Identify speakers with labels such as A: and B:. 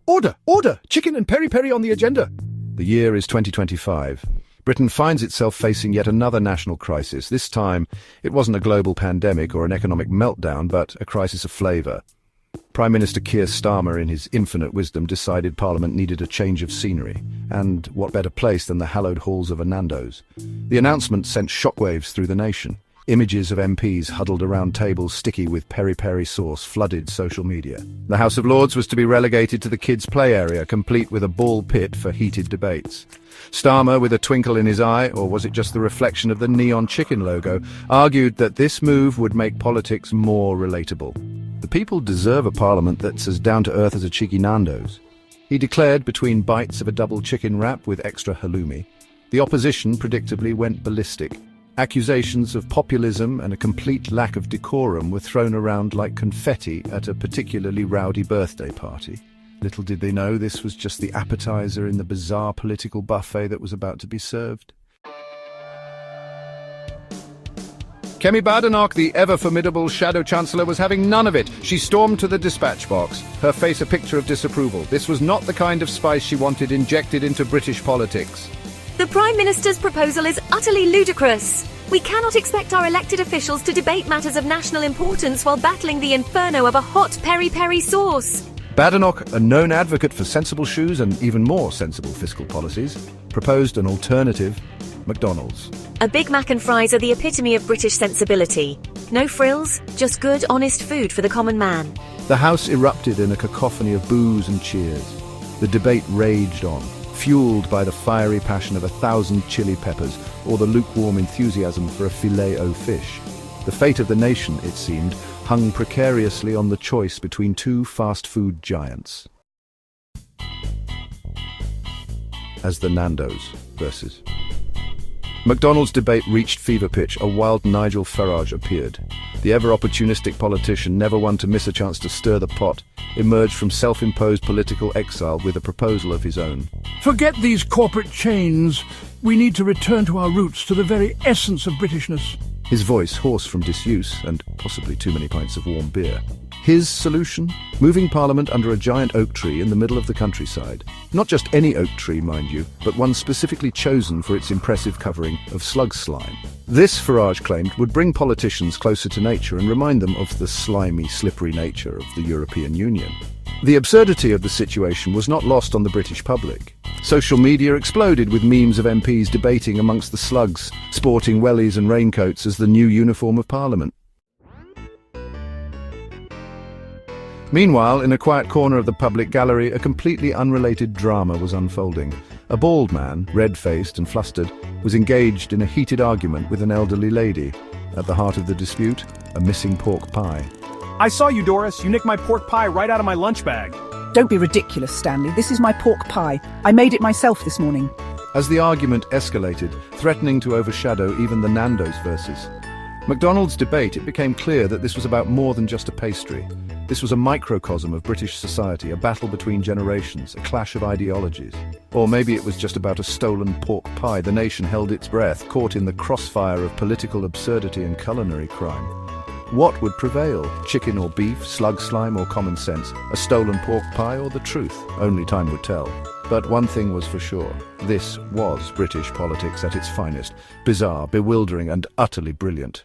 A: Order! Order! Chicken and peri-peri on the agenda! The year is 2025. Britain finds itself facing yet another national crisis. This time, it wasn't a global pandemic or an economic meltdown, but a crisis of flavour. Prime Minister Keir Starmer, in his infinite wisdom, decided Parliament needed a change of scenery. And what better place than the hallowed halls of a Nando's? The announcement sent shockwaves through the nation. Images of MPs huddled around tables sticky with peri-peri sauce flooded social media. The House of Lords was to be relegated to the kids' play area, complete with a ball pit for heated debates. Starmer, with a twinkle in his eye, or was it just the reflection of the neon chicken logo, argued that this move would make politics more relatable. The people deserve a parliament that's as down-to-earth as a cheeky Nando's. He declared between bites of a double chicken wrap with extra halloumi. The opposition predictably went ballistic. Accusations of populism and a complete lack of decorum were thrown around like confetti at a particularly rowdy birthday party. Little did they know this was just the appetizer in the bizarre political buffet that was about to be served. Kemi Badenoch, the ever-formidable Shadow Chancellor, was having none of it. She stormed to the dispatch box, her face a picture of disapproval. This was not the kind of spice she wanted injected into British politics.
B: The Prime Minister's proposal is utterly ludicrous. We cannot expect our elected officials to debate matters of national importance while battling the inferno of a hot peri-peri sauce.
A: Badenoch, a known advocate for sensible shoes and even more sensible fiscal policies, proposed an alternative: McDonald's.
B: A Big Mac and fries are the epitome of British sensibility. No frills, just good, honest food for the common man.
A: The House erupted in a cacophony of boos and cheers. The debate raged on, fueled by the fiery passion of 1,000 chili peppers or the lukewarm enthusiasm for a filet-o-fish. The fate of the nation, it seemed, hung precariously on the choice between two fast food giants. As the Nando's versus McDonald's debate reached fever pitch, a wild Nigel Farage appeared. The ever-opportunistic politician, never one to miss a chance to stir the pot, emerged from self-imposed political exile with a proposal of his own.
C: Forget these corporate chains. We need to return to our roots, to the very essence of Britishness.
A: His voice hoarse from disuse and possibly too many pints of warm beer. His solution? Moving Parliament under a giant oak tree in the middle of the countryside. Not just any oak tree, mind you, but one specifically chosen for its impressive covering of slug slime. This, Farage claimed, would bring politicians closer to nature and remind them of the slimy, slippery nature of the European Union. The absurdity of the situation was not lost on the British public. Social media exploded with memes of MPs debating amongst the slugs, sporting wellies and raincoats as the new uniform of Parliament. Meanwhile, in a quiet corner of the public gallery, a completely unrelated drama was unfolding. A bald man, red-faced and flustered, was engaged in a heated argument with an elderly lady. At the heart of the dispute, a missing pork pie.
D: I saw you, Doris. You nicked my pork pie right out of my lunch bag.
E: Don't be ridiculous, Stanley. This is my pork pie. I made it myself this morning.
A: As the argument escalated, threatening to overshadow even the Nando's versus McDonald's debate, it became clear that this was about more than just a pastry. This was a microcosm of British society, a battle between generations, a clash of ideologies. Or maybe it was just about a stolen pork pie. The nation held its breath, caught in the crossfire of political absurdity and culinary crime. What would prevail? Chicken or beef, slug slime or common sense? A stolen pork pie or the truth? Only time would tell. But one thing was for sure. This was British politics at its finest. Bizarre, bewildering and utterly brilliant.